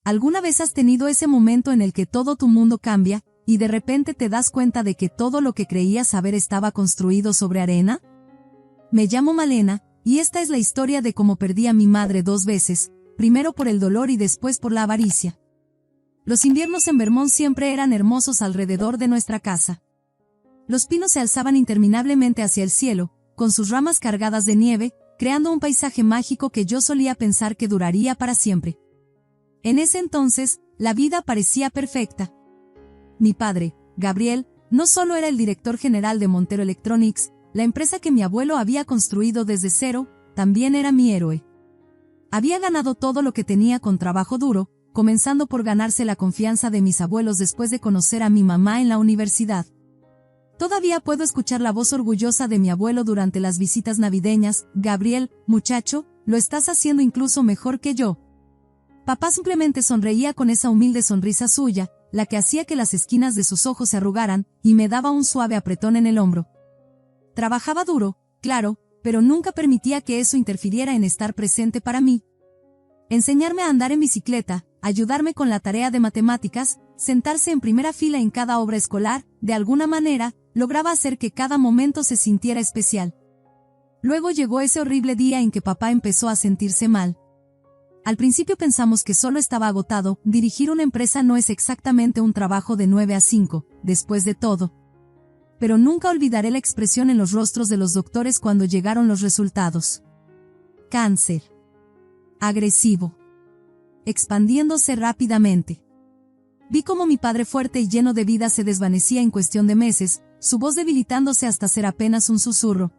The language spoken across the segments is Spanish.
¿Alguna vez has tenido ese momento en el que todo tu mundo cambia, y de repente te das cuenta de que todo lo que creías saber estaba construido sobre arena? Me llamo Malena, y esta es la historia de cómo perdí a mi madre 2 veces, primero por el dolor y después por la avaricia. Los inviernos en Vermont siempre eran hermosos alrededor de nuestra casa. Los pinos se alzaban interminablemente hacia el cielo, con sus ramas cargadas de nieve, creando un paisaje mágico que yo solía pensar que duraría para siempre. En ese entonces, la vida parecía perfecta. Mi padre, Gabriel, no solo era el director general de Montero Electronics, la empresa que mi abuelo había construido desde cero, también era mi héroe. Había ganado todo lo que tenía con trabajo duro, comenzando por ganarse la confianza de mis abuelos después de conocer a mi mamá en la universidad. Todavía puedo escuchar la voz orgullosa de mi abuelo durante las visitas navideñas: Gabriel, muchacho, lo estás haciendo incluso mejor que yo. Papá simplemente sonreía con esa humilde sonrisa suya, la que hacía que las esquinas de sus ojos se arrugaran, y me daba un suave apretón en el hombro. Trabajaba duro, claro, pero nunca permitía que eso interfiriera en estar presente para mí. Enseñarme a andar en bicicleta, ayudarme con la tarea de matemáticas, sentarse en primera fila en cada obra escolar, de alguna manera, lograba hacer que cada momento se sintiera especial. Luego llegó ese horrible día en que papá empezó a sentirse mal. Al principio pensamos que solo estaba agotado. Dirigir una empresa no es exactamente un trabajo de 9 a 5, después de todo. Pero nunca olvidaré la expresión en los rostros de los doctores cuando llegaron los resultados. Cáncer. Agresivo. Expandiéndose rápidamente. Vi cómo mi padre fuerte y lleno de vida se desvanecía en cuestión de meses, su voz debilitándose hasta ser apenas un susurro.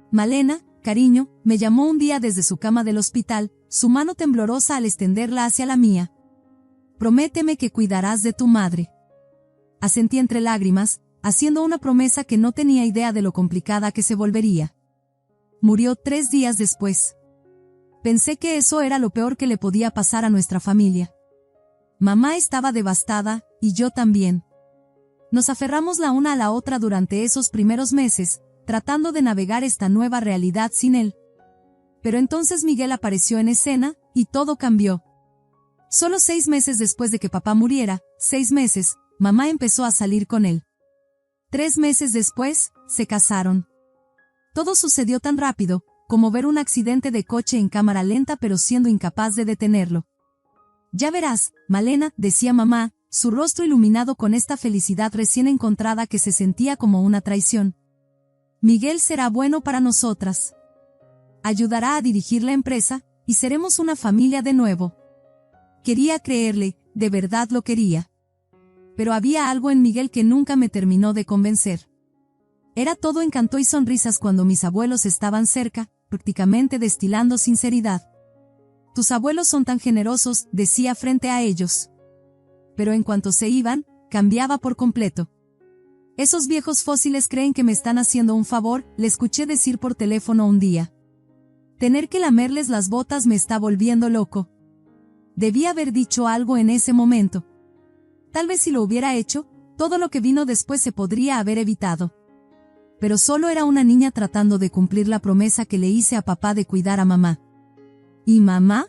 Malena, cariño, me llamó un día desde su cama del hospital, su mano temblorosa al extenderla hacia la mía. Prométeme que cuidarás de tu madre. Asentí entre lágrimas, haciendo una promesa que no tenía idea de lo complicada que se volvería. Murió 3 días después. Pensé que eso era lo peor que le podía pasar a nuestra familia. Mamá estaba devastada, y yo también. Nos aferramos la una a la otra durante esos primeros meses, tratando de navegar esta nueva realidad sin él. Pero entonces Miguel apareció en escena, y todo cambió. Solo 6 meses después de que papá muriera, 6 meses, mamá empezó a salir con él. 3 meses después, se casaron. Todo sucedió tan rápido, como ver un accidente de coche en cámara lenta pero siendo incapaz de detenerlo. Ya verás, Malena, decía mamá, su rostro iluminado con esta felicidad recién encontrada que se sentía como una traición. Miguel será bueno para nosotras. Ayudará a dirigir la empresa, y seremos una familia de nuevo. Quería creerle, de verdad lo quería. Pero había algo en Miguel que nunca me terminó de convencer. Era todo encanto y sonrisas cuando mis abuelos estaban cerca, prácticamente destilando sinceridad. Tus abuelos son tan generosos, decía frente a ellos. Pero en cuanto se iban, cambiaba por completo. Esos viejos fósiles creen que me están haciendo un favor, le escuché decir por teléfono un día. Tener que lamerles las botas me está volviendo loco. Debí haber dicho algo en ese momento. Tal vez si lo hubiera hecho, todo lo que vino después se podría haber evitado. Pero solo era una niña tratando de cumplir la promesa que le hice a papá de cuidar a mamá. ¿Y mamá?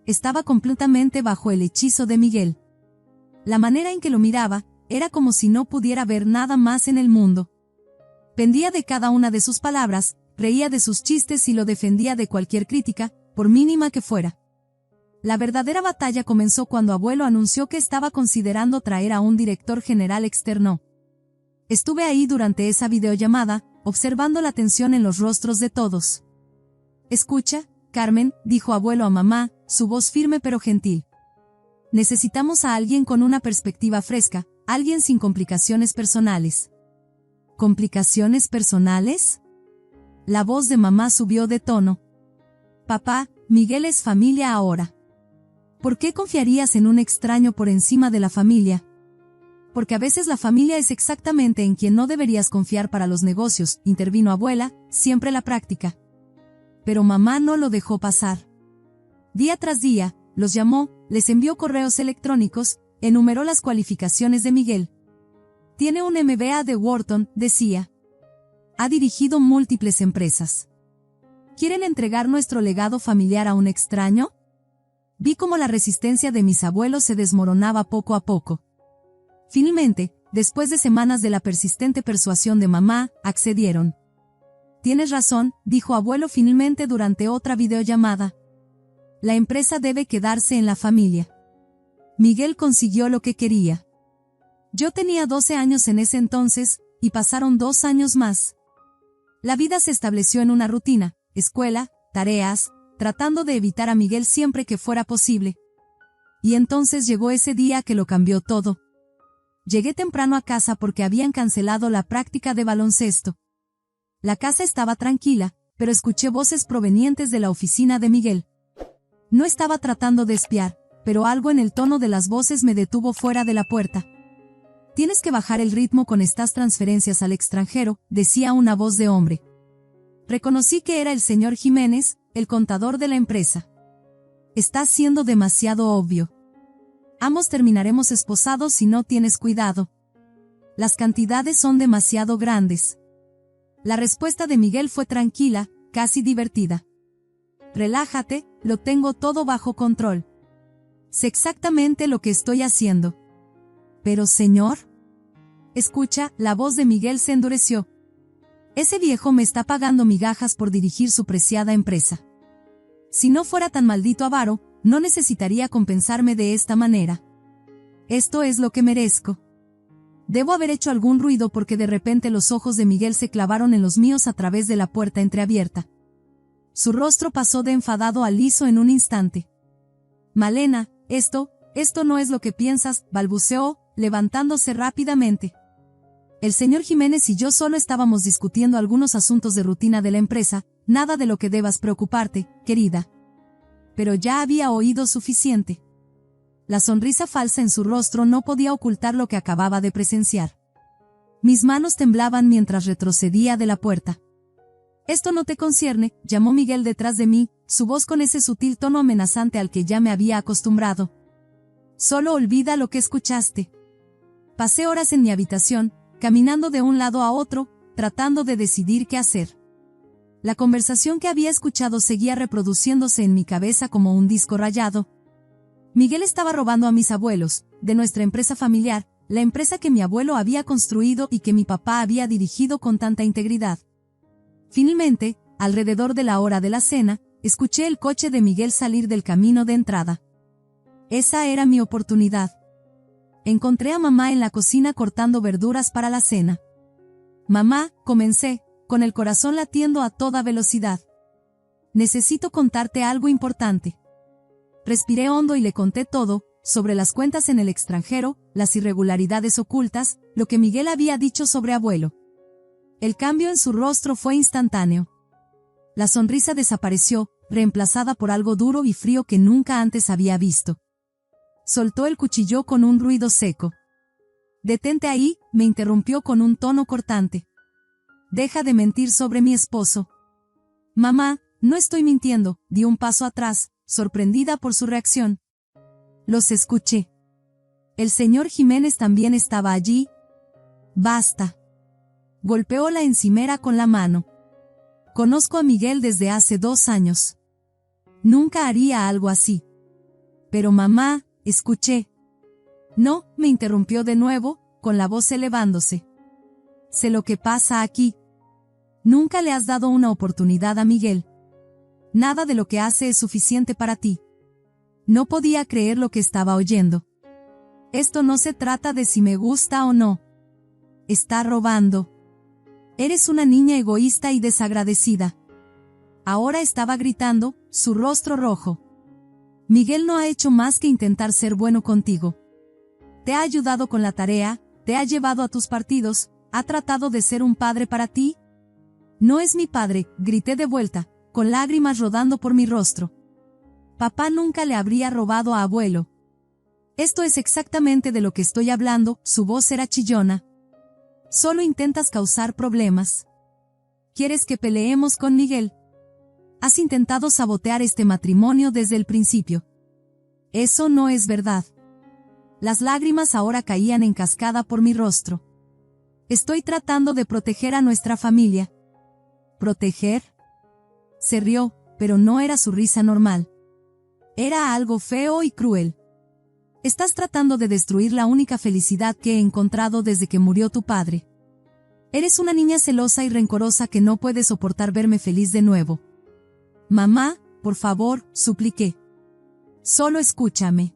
Estaba completamente bajo el hechizo de Miguel. La manera en que lo miraba, era como si no pudiera ver nada más en el mundo. Pendía de cada una de sus palabras, reía de sus chistes y lo defendía de cualquier crítica, por mínima que fuera. La verdadera batalla comenzó cuando abuelo anunció que estaba considerando traer a un director general externo. Estuve ahí durante esa videollamada, observando la tensión en los rostros de todos. Escucha, Carmen, dijo abuelo a mamá, su voz firme pero gentil. Necesitamos a alguien con una perspectiva fresca, alguien sin complicaciones personales. ¿Complicaciones personales? La voz de mamá subió de tono. Papá, Miguel es familia ahora. ¿Por qué confiarías en un extraño por encima de la familia? Porque a veces la familia es exactamente en quien no deberías confiar para los negocios, intervino abuela, siempre la práctica. Pero mamá no lo dejó pasar. Día tras día, los llamó, les envió correos electrónicos, enumeró las cualificaciones de Miguel. Tiene un MBA de Wharton, decía. Ha dirigido múltiples empresas. ¿Quieren entregar nuestro legado familiar a un extraño? Vi cómo la resistencia de mis abuelos se desmoronaba poco a poco. Finalmente, después de semanas de la persistente persuasión de mamá, accedieron. Tienes razón, dijo abuelo finalmente durante otra videollamada. La empresa debe quedarse en la familia. Miguel consiguió lo que quería. Yo tenía 12 años en ese entonces, y pasaron 2 años más. La vida se estableció en una rutina, escuela, tareas, tratando de evitar a Miguel siempre que fuera posible. Y entonces llegó ese día que lo cambió todo. Llegué temprano a casa porque habían cancelado la práctica de baloncesto. La casa estaba tranquila, pero escuché voces provenientes de la oficina de Miguel. No estaba tratando de espiar, pero algo en el tono de las voces me detuvo fuera de la puerta. Tienes que bajar el ritmo con estas transferencias al extranjero, decía una voz de hombre. Reconocí que era el señor Jiménez, el contador de la empresa. Está siendo demasiado obvio. Ambos terminaremos esposados si no tienes cuidado. Las cantidades son demasiado grandes. La respuesta de Miguel fue tranquila, casi divertida. Relájate, lo tengo todo bajo control. Sé exactamente lo que estoy haciendo. Pero señor. Escucha, la voz de Miguel se endureció. Ese viejo me está pagando migajas por dirigir su preciada empresa. Si no fuera tan maldito avaro, no necesitaría compensarme de esta manera. Esto es lo que merezco. Debo haber hecho algún ruido porque de repente los ojos de Miguel se clavaron en los míos a través de la puerta entreabierta. Su rostro pasó de enfadado a liso en un instante. Malena, esto no es lo que piensas, balbuceó, levantándose rápidamente. El señor Jiménez y yo solo estábamos discutiendo algunos asuntos de rutina de la empresa, nada de lo que debas preocuparte, querida. Pero ya había oído suficiente. La sonrisa falsa en su rostro no podía ocultar lo que acababa de presenciar. Mis manos temblaban mientras retrocedía de la puerta. Esto no te concierne, llamó Miguel detrás de mí, su voz con ese sutil tono amenazante al que ya me había acostumbrado. Solo olvida lo que escuchaste. Pasé horas en mi habitación, caminando de un lado a otro, tratando de decidir qué hacer. La conversación que había escuchado seguía reproduciéndose en mi cabeza como un disco rayado. Miguel estaba robando a mis abuelos, de nuestra empresa familiar, la empresa que mi abuelo había construido y que mi papá había dirigido con tanta integridad. Finalmente, alrededor de la hora de la cena, escuché el coche de Miguel salir del camino de entrada. Esa era mi oportunidad. Encontré a mamá en la cocina cortando verduras para la cena. Mamá, comencé, con el corazón latiendo a toda velocidad. Necesito contarte algo importante. Respiré hondo y le conté todo, sobre las cuentas en el extranjero, las irregularidades ocultas, lo que Miguel había dicho sobre abuelo. El cambio en su rostro fue instantáneo. La sonrisa desapareció, reemplazada por algo duro y frío que nunca antes había visto. Soltó el cuchillo con un ruido seco. Detente ahí, me interrumpió con un tono cortante. Deja de mentir sobre mi esposo. Mamá, no estoy mintiendo, di un paso atrás, sorprendida por su reacción. Los escuché. El señor Jiménez también estaba allí. Basta. Golpeó la encimera con la mano. Conozco a Miguel desde hace 2 años. Nunca haría algo así. Pero mamá, escuché. No, me interrumpió de nuevo, con la voz elevándose. Sé lo que pasa aquí. Nunca le has dado una oportunidad a Miguel. Nada de lo que hace es suficiente para ti. No podía creer lo que estaba oyendo. Esto no se trata de si me gusta o no. Está robando. Eres una niña egoísta y desagradecida. Ahora estaba gritando, su rostro rojo. Miguel no ha hecho más que intentar ser bueno contigo. Te ha ayudado con la tarea, te ha llevado a tus partidos, ha tratado de ser un padre para ti. No es mi padre, grité de vuelta, con lágrimas rodando por mi rostro. Papá nunca le habría robado a abuelo. Esto es exactamente de lo que estoy hablando, su voz era chillona. Solo intentas causar problemas. ¿Quieres que peleemos con Miguel? Has intentado sabotear este matrimonio desde el principio. Eso no es verdad. Las lágrimas ahora caían en cascada por mi rostro. Estoy tratando de proteger a nuestra familia. ¿Proteger? Se rió, pero no era su risa normal. Era algo feo y cruel. Estás tratando de destruir la única felicidad que he encontrado desde que murió tu padre. Eres una niña celosa y rencorosa que no puede soportar verme feliz de nuevo. Mamá, por favor, supliqué. Solo escúchame.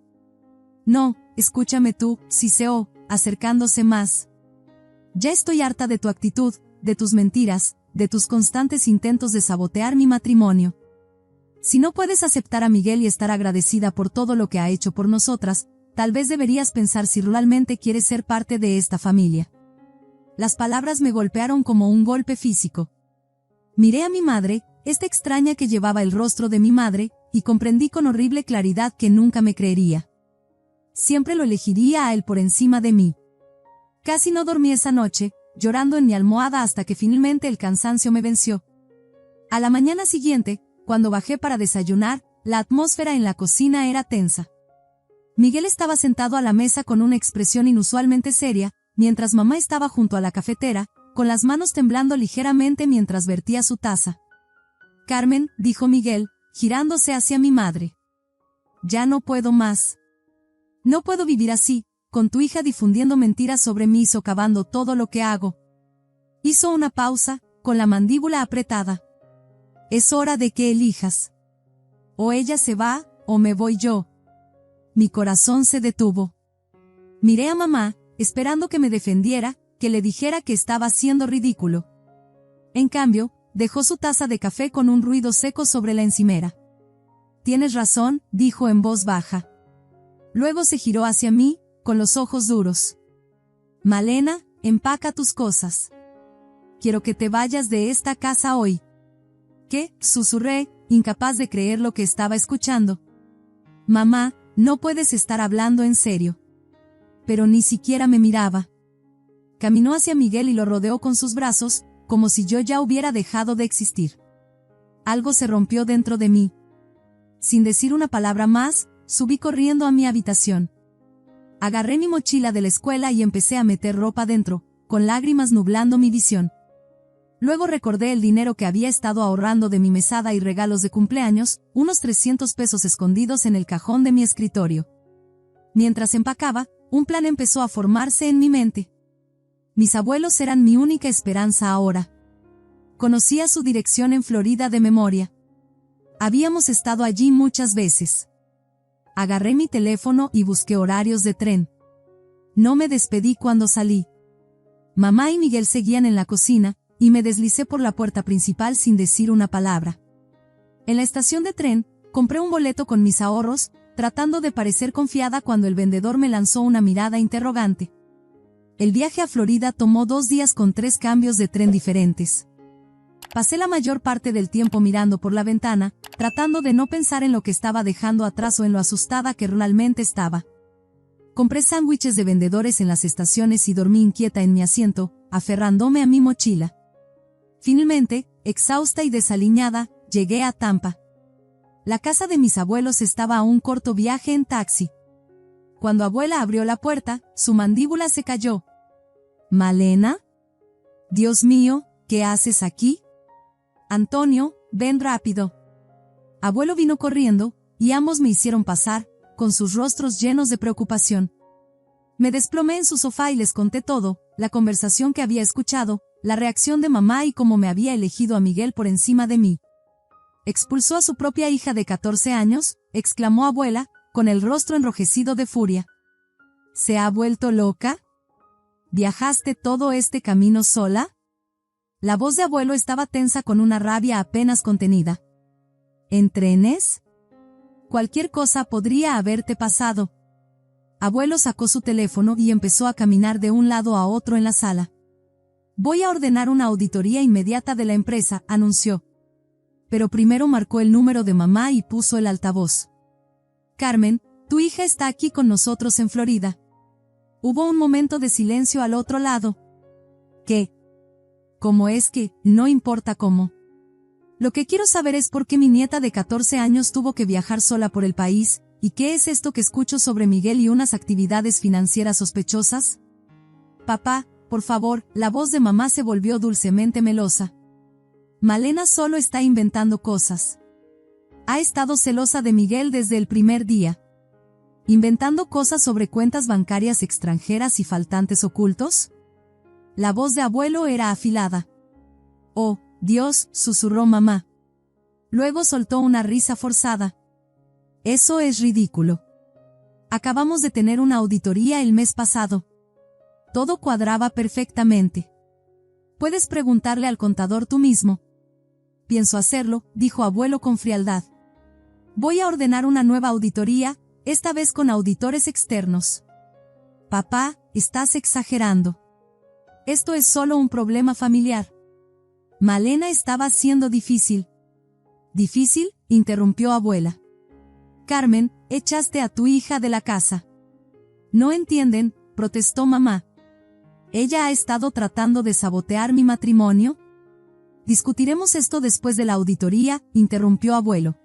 No, escúchame tú, siseó, acercándose más. Ya estoy harta de tu actitud, de tus mentiras, de tus constantes intentos de sabotear mi matrimonio. Si no puedes aceptar a Miguel y estar agradecida por todo lo que ha hecho por nosotras, tal vez deberías pensar si realmente quieres ser parte de esta familia. Las palabras me golpearon como un golpe físico. Miré a mi madre, esta extraña que llevaba el rostro de mi madre, y comprendí con horrible claridad que nunca me creería. Siempre lo elegiría a él por encima de mí. Casi no dormí esa noche, llorando en mi almohada hasta que finalmente el cansancio me venció. A la mañana siguiente, cuando bajé para desayunar, la atmósfera en la cocina era tensa. Miguel estaba sentado a la mesa con una expresión inusualmente seria, mientras mamá estaba junto a la cafetera, con las manos temblando ligeramente mientras vertía su taza. Carmen, dijo Miguel, girándose hacia mi madre. Ya no puedo más. No puedo vivir así, con tu hija difundiendo mentiras sobre mí y socavando todo lo que hago. Hizo una pausa, con la mandíbula apretada. Es hora de que elijas. O ella se va, o me voy yo. Mi corazón se detuvo. Miré a mamá, esperando que me defendiera, que le dijera que estaba siendo ridículo. En cambio, dejó su taza de café con un ruido seco sobre la encimera. Tienes razón, dijo en voz baja. Luego se giró hacia mí, con los ojos duros. Malena, empaca tus cosas. Quiero que te vayas de esta casa hoy. ¿Qué? Susurré, incapaz de creer lo que estaba escuchando. Mamá, no puedes estar hablando en serio. Pero ni siquiera me miraba. Caminó hacia Miguel y lo rodeó con sus brazos, como si yo ya hubiera dejado de existir. Algo se rompió dentro de mí. Sin decir una palabra más, subí corriendo a mi habitación. Agarré mi mochila de la escuela y empecé a meter ropa dentro, con lágrimas nublando mi visión. Luego recordé el dinero que había estado ahorrando de mi mesada y regalos de cumpleaños, unos 300 pesos escondidos en el cajón de mi escritorio. Mientras empacaba, un plan empezó a formarse en mi mente. Mis abuelos eran mi única esperanza ahora. Conocía su dirección en Florida de memoria. Habíamos estado allí muchas veces. Agarré mi teléfono y busqué horarios de tren. No me despedí cuando salí. Mamá y Miguel seguían en la cocina, y me deslicé por la puerta principal sin decir una palabra. En la estación de tren, compré un boleto con mis ahorros, tratando de parecer confiada cuando el vendedor me lanzó una mirada interrogante. El viaje a Florida tomó 2 días con 3 cambios de tren diferentes. Pasé la mayor parte del tiempo mirando por la ventana, tratando de no pensar en lo que estaba dejando atrás o en lo asustada que realmente estaba. Compré sándwiches de vendedores en las estaciones y dormí inquieta en mi asiento, aferrándome a mi mochila. Finalmente, exhausta y desaliñada, llegué a Tampa. La casa de mis abuelos estaba a un corto viaje en taxi. Cuando abuela abrió la puerta, su mandíbula se cayó. ¿Malena? Dios mío, ¿qué haces aquí? Antonio, ven rápido. Abuelo vino corriendo, y ambos me hicieron pasar, con sus rostros llenos de preocupación. Me desplomé en su sofá y les conté todo, la conversación que había escuchado, la reacción de mamá y cómo me había elegido a Miguel por encima de mí. ¿Expulsó a su propia hija de 14 años?, exclamó abuela, con el rostro enrojecido de furia. ¿Se ha vuelto loca? ¿Viajaste todo este camino sola? La voz de abuelo estaba tensa con una rabia apenas contenida. ¿En trenes? Cualquier cosa podría haberte pasado. Abuelo sacó su teléfono y empezó a caminar de un lado a otro en la sala. Voy a ordenar una auditoría inmediata de la empresa, anunció. Pero primero marcó el número de mamá y puso el altavoz. Carmen, tu hija está aquí con nosotros en Florida. Hubo un momento de silencio al otro lado. ¿Qué? ¿Cómo es que? No importa cómo. Lo que quiero saber es por qué mi nieta de 14 años tuvo que viajar sola por el país, y qué es esto que escucho sobre Miguel y unas actividades financieras sospechosas. Papá, por favor, la voz de mamá se volvió dulcemente melosa. Malena solo está inventando cosas. Ha estado celosa de Miguel desde el primer día. ¿Inventando cosas sobre cuentas bancarias extranjeras y faltantes ocultos? La voz de abuelo era afilada. «Oh, Dios», susurró mamá. Luego soltó una risa forzada. «Eso es ridículo. Acabamos de tener una auditoría el mes pasado. Todo cuadraba perfectamente. Puedes preguntarle al contador tú mismo». «Pienso hacerlo», dijo abuelo con frialdad. «Voy a ordenar una nueva auditoría, esta vez con auditores externos». «Papá, estás exagerando. Esto es solo un problema familiar». Malena estaba siendo difícil. «¿Difícil?», interrumpió abuela. «Carmen, echaste a tu hija de la casa». «No entienden», protestó mamá. «¿Ella ha estado tratando de sabotear mi matrimonio?». «Discutiremos esto después de la auditoría», interrumpió abuelo.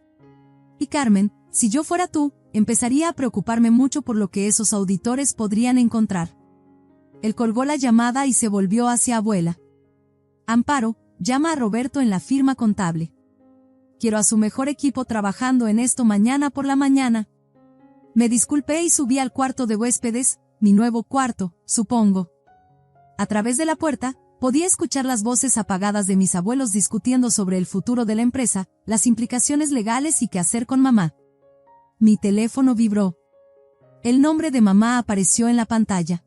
«Y Carmen, si yo fuera tú, empezaría a preocuparme mucho por lo que esos auditores podrían encontrar». Él colgó la llamada y se volvió hacia abuela. «Amparo, llama a Roberto en la firma contable. Quiero a su mejor equipo trabajando en esto mañana por la mañana». Me disculpé y subí al cuarto de huéspedes, mi nuevo cuarto, supongo. A través de la puerta, podía escuchar las voces apagadas de mis abuelos discutiendo sobre el futuro de la empresa, las implicaciones legales y qué hacer con mamá. Mi teléfono vibró. El nombre de mamá apareció en la pantalla.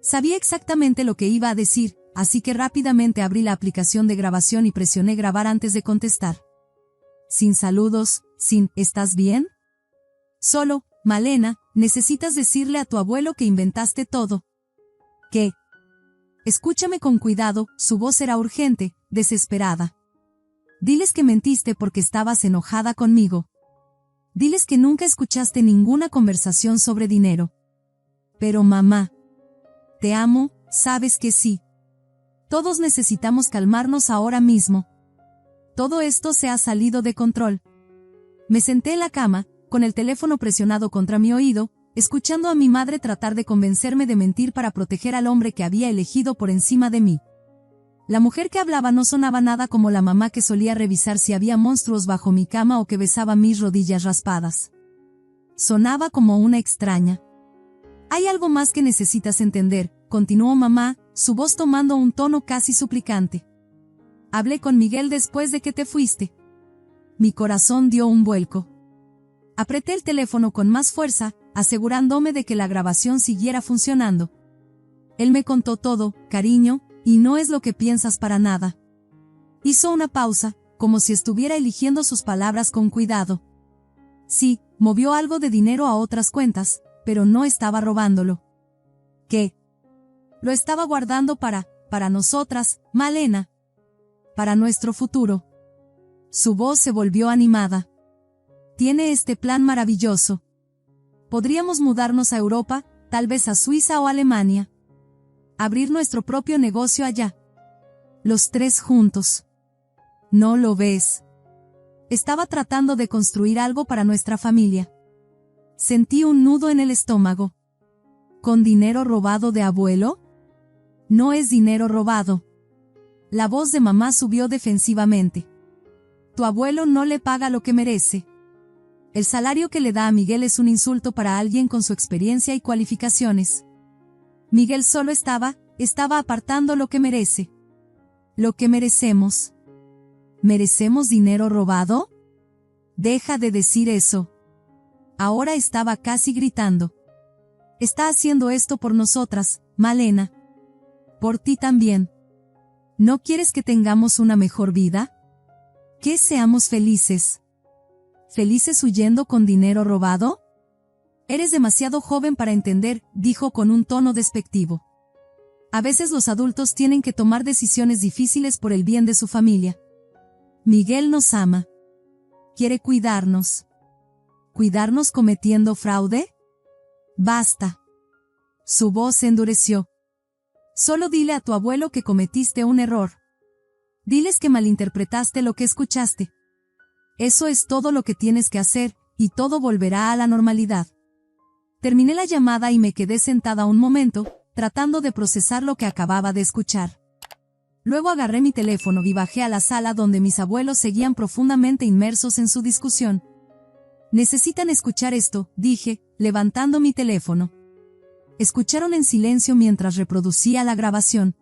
Sabía exactamente lo que iba a decir, así que rápidamente abrí la aplicación de grabación y presioné grabar antes de contestar. Sin saludos, sin «¿estás bien?». Solo, «Malena, necesitas decirle a tu abuelo que inventaste todo». «¿Qué?». «Escúchame con cuidado», su voz era urgente, desesperada. «Diles que mentiste porque estabas enojada conmigo. Diles que nunca escuchaste ninguna conversación sobre dinero». «Pero mamá. Te amo, sabes que sí. Todos necesitamos calmarnos ahora mismo. Todo esto se ha salido de control». Me senté en la cama, con el teléfono presionado contra mi oído, escuchando a mi madre tratar de convencerme de mentir para proteger al hombre que había elegido por encima de mí. La mujer que hablaba no sonaba nada como la mamá que solía revisar si había monstruos bajo mi cama o que besaba mis rodillas raspadas. Sonaba como una extraña. «Hay algo más que necesitas entender», continuó mamá, su voz tomando un tono casi suplicante. «Hablé con Miguel después de que te fuiste». Mi corazón dio un vuelco. Apreté el teléfono con más fuerza, asegurándome de que la grabación siguiera funcionando. «Él me contó todo, cariño, y no es lo que piensas para nada». Hizo una pausa, como si estuviera eligiendo sus palabras con cuidado. «Sí, movió algo de dinero a otras cuentas, pero no estaba robándolo». «¿Qué?». «Lo estaba guardando para nosotras, Malena. Para nuestro futuro». Su voz se volvió animada. «Tiene este plan maravilloso. Podríamos mudarnos a Europa, tal vez a Suiza o Alemania. Abrir nuestro propio negocio allá. Los tres juntos. ¿No lo ves?». Estaba tratando de construir algo para nuestra familia. Sentí un nudo en el estómago. ¿Con dinero robado de abuelo? No es dinero robado. La voz de mamá subió defensivamente. Tu abuelo no le paga lo que merece. El salario que le da a Miguel es un insulto para alguien con su experiencia y cualificaciones. Miguel solo estaba apartando lo que merece. Lo que merecemos. ¿Merecemos dinero robado? Deja de decir eso. Ahora estaba casi gritando. Está haciendo esto por nosotras, Malena. Por ti también. ¿No quieres que tengamos una mejor vida? ¿Que seamos felices? ¿Felices huyendo con dinero robado? Eres demasiado joven para entender, dijo con un tono despectivo. A veces los adultos tienen que tomar decisiones difíciles por el bien de su familia. Miguel nos ama. Quiere cuidarnos. ¿Cuidarnos cometiendo fraude? Basta. Su voz se endureció. Solo dile a tu abuelo que cometiste un error. Diles que malinterpretaste lo que escuchaste. Eso es todo lo que tienes que hacer, y todo volverá a la normalidad. Terminé la llamada y me quedé sentada un momento, tratando de procesar lo que acababa de escuchar. Luego agarré mi teléfono y bajé a la sala donde mis abuelos seguían profundamente inmersos en su discusión. «Necesitan escuchar esto», dije, levantando mi teléfono. Escucharon en silencio mientras reproducía la grabación.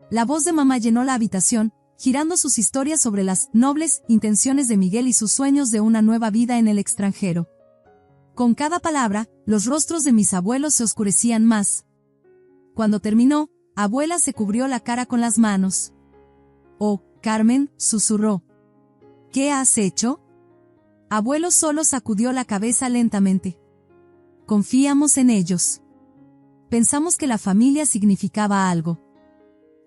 La voz de mamá llenó la habitación, girando sus historias sobre las nobles intenciones de Miguel y sus sueños de una nueva vida en el extranjero. Con cada palabra, los rostros de mis abuelos se oscurecían más. Cuando terminó, abuela se cubrió la cara con las manos. «Oh, Carmen», susurró. «¿Qué has hecho?» Abuelo solo sacudió la cabeza lentamente. Confiamos en ellos. Pensamos que la familia significaba algo.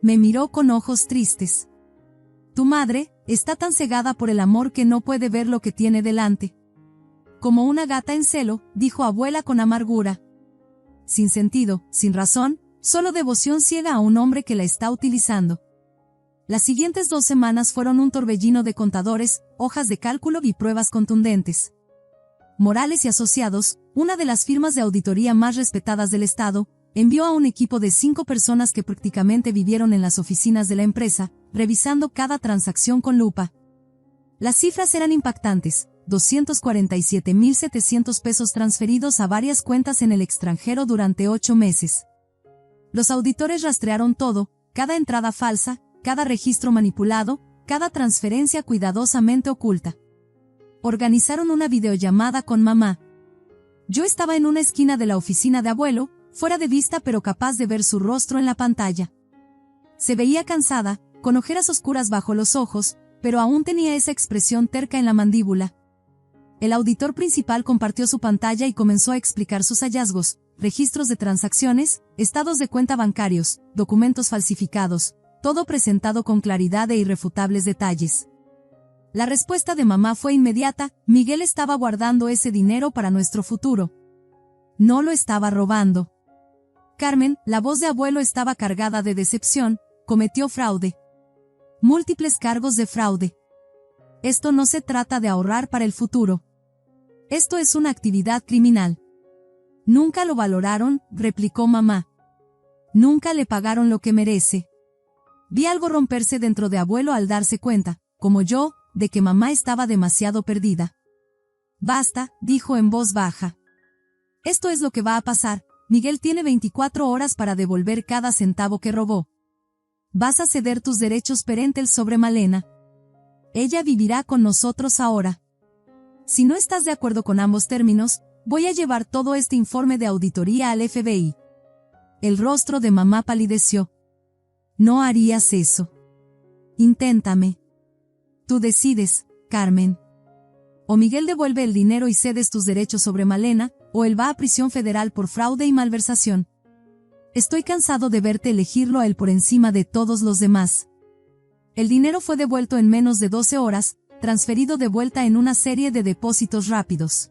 Me miró con ojos tristes. Tu madre está tan cegada por el amor que no puede ver lo que tiene delante. Como una gata en celo, dijo abuela con amargura. Sin sentido, sin razón, solo devoción ciega a un hombre que la está utilizando. Las siguientes 2 semanas fueron un torbellino de contadores, hojas de cálculo y pruebas contundentes. Morales y Asociados, una de las firmas de auditoría más respetadas del Estado, envió a un equipo de 5 personas que prácticamente vivieron en las oficinas de la empresa, revisando cada transacción con lupa. Las cifras eran impactantes: 247.700 pesos transferidos a varias cuentas en el extranjero durante 8 meses. Los auditores rastrearon todo, cada entrada falsa, cada registro manipulado, cada transferencia cuidadosamente oculta. Organizaron una videollamada con mamá. Yo estaba en una esquina de la oficina de abuelo, fuera de vista pero capaz de ver su rostro en la pantalla. Se veía cansada, con ojeras oscuras bajo los ojos, pero aún tenía esa expresión terca en la mandíbula. El auditor principal compartió su pantalla y comenzó a explicar sus hallazgos: registros de transacciones, estados de cuenta bancarios, documentos falsificados, todo presentado con claridad e irrefutables detalles. La respuesta de mamá fue inmediata: Miguel estaba guardando ese dinero para nuestro futuro. No lo estaba robando. Carmen, la voz de abuelo estaba cargada de decepción, cometió fraude. Múltiples cargos de fraude. Esto no se trata de ahorrar para el futuro. Esto es una actividad criminal. Nunca lo valoraron, replicó mamá. Nunca le pagaron lo que merece. Vi algo romperse dentro de abuelo al darse cuenta, como yo, de que mamá estaba demasiado perdida. Basta, dijo en voz baja. Esto es lo que va a pasar. Miguel tiene 24 horas para devolver cada centavo que robó. Vas a ceder tus derechos parentales sobre Malena. Ella vivirá con nosotros ahora. Si no estás de acuerdo con ambos términos, voy a llevar todo este informe de auditoría al FBI. El rostro de mamá palideció. No harías eso. Inténtame. Tú decides, Carmen. O Miguel devuelve el dinero y cedes tus derechos sobre Malena, o él va a prisión federal por fraude y malversación. Estoy cansado de verte elegirlo a él por encima de todos los demás. El dinero fue devuelto en menos de 12 horas, transferido de vuelta en una serie de depósitos rápidos.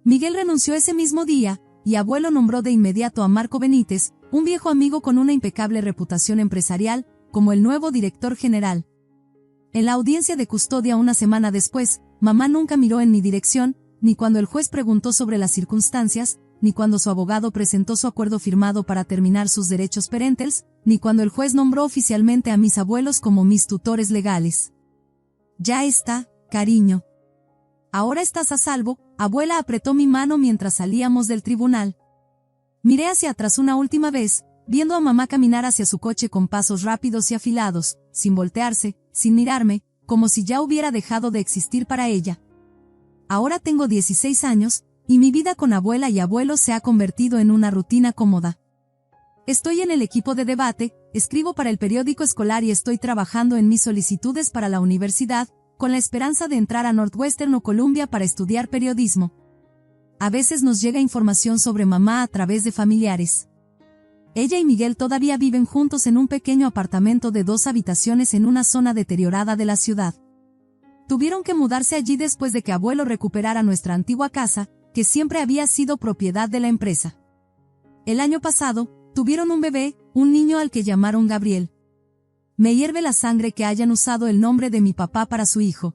Miguel renunció ese mismo día, y abuelo nombró de inmediato a Marco Benítez, un viejo amigo con una impecable reputación empresarial, como el nuevo director general. En la audiencia de custodia una semana después, mamá nunca miró en mi dirección, ni cuando el juez preguntó sobre las circunstancias, ni cuando su abogado presentó su acuerdo firmado para terminar sus derechos parentales, ni cuando el juez nombró oficialmente a mis abuelos como mis tutores legales. Ya está, cariño. Ahora estás a salvo. Abuela apretó mi mano mientras salíamos del tribunal. Miré hacia atrás una última vez, viendo a mamá caminar hacia su coche con pasos rápidos y afilados, sin voltearse, sin mirarme, como si ya hubiera dejado de existir para ella. Ahora tengo 16 años, y mi vida con abuela y abuelo se ha convertido en una rutina cómoda. Estoy en el equipo de debate, escribo para el periódico escolar y estoy trabajando en mis solicitudes para la universidad, con la esperanza de entrar a Northwestern o Columbia para estudiar periodismo. A veces nos llega información sobre mamá a través de familiares. Ella y Miguel todavía viven juntos en un pequeño apartamento de 2 habitaciones en una zona deteriorada de la ciudad. Tuvieron que mudarse allí después de que abuelo recuperara nuestra antigua casa, que siempre había sido propiedad de la empresa. El año pasado, tuvieron un bebé, un niño al que llamaron Gabriel. Me hierve la sangre que hayan usado el nombre de mi papá para su hijo.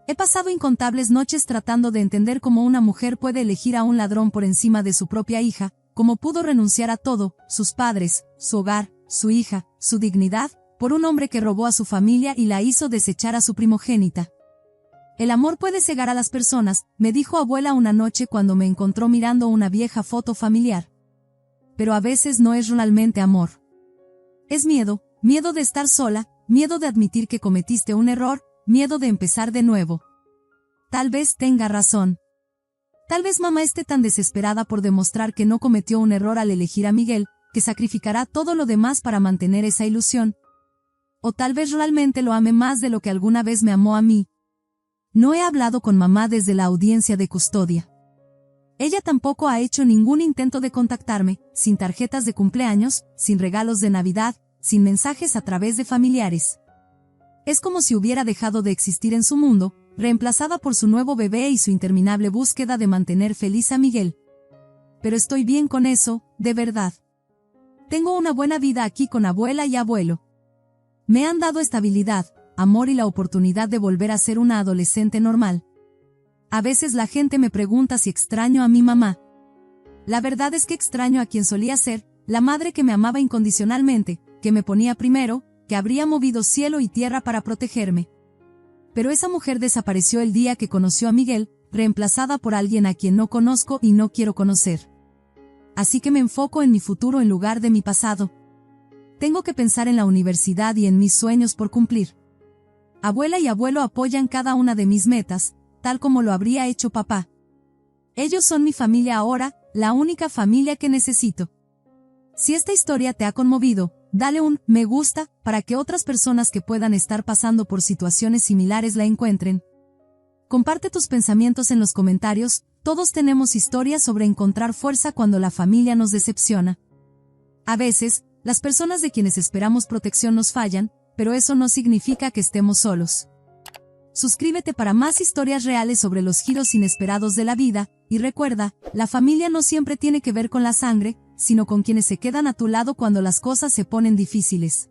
He pasado incontables noches tratando de entender cómo una mujer puede elegir a un ladrón por encima de su propia hija, cómo pudo renunciar a todo, sus padres, su hogar, su hija, su dignidad, por un hombre que robó a su familia y la hizo desechar a su primogénita. El amor puede cegar a las personas, me dijo abuela una noche cuando me encontró mirando una vieja foto familiar. Pero a veces no es realmente amor. Es miedo, miedo de estar sola, miedo de admitir que cometiste un error, miedo de empezar de nuevo. Tal vez tenga razón. Tal vez mamá esté tan desesperada por demostrar que no cometió un error al elegir a Miguel, que sacrificará todo lo demás para mantener esa ilusión. O tal vez realmente lo ame más de lo que alguna vez me amó a mí. No he hablado con mamá desde la audiencia de custodia. Ella tampoco ha hecho ningún intento de contactarme, sin tarjetas de cumpleaños, sin regalos de Navidad, sin mensajes a través de familiares. Es como si hubiera dejado de existir en su mundo, reemplazada por su nuevo bebé y su interminable búsqueda de mantener feliz a Miguel. Pero estoy bien con eso, de verdad. Tengo una buena vida aquí con abuela y abuelo. Me han dado estabilidad, amor y la oportunidad de volver a ser una adolescente normal. A veces la gente me pregunta si extraño a mi mamá. La verdad es que extraño a quien solía ser, la madre que me amaba incondicionalmente, que me ponía primero, que habría movido cielo y tierra para protegerme. Pero esa mujer desapareció el día que conoció a Miguel, reemplazada por alguien a quien no conozco y no quiero conocer. Así que me enfoco en mi futuro en lugar de mi pasado. Tengo que pensar en la universidad y en mis sueños por cumplir. Abuela y abuelo apoyan cada una de mis metas, tal como lo habría hecho papá. Ellos son mi familia ahora, la única familia que necesito. Si esta historia te ha conmovido, dale un me gusta para que otras personas que puedan estar pasando por situaciones similares la encuentren. Comparte tus pensamientos en los comentarios, todos tenemos historias sobre encontrar fuerza cuando la familia nos decepciona. A veces, las personas de quienes esperamos protección nos fallan, pero eso no significa que estemos solos. Suscríbete para más historias reales sobre los giros inesperados de la vida, y recuerda, la familia no siempre tiene que ver con la sangre, sino con quienes se quedan a tu lado cuando las cosas se ponen difíciles.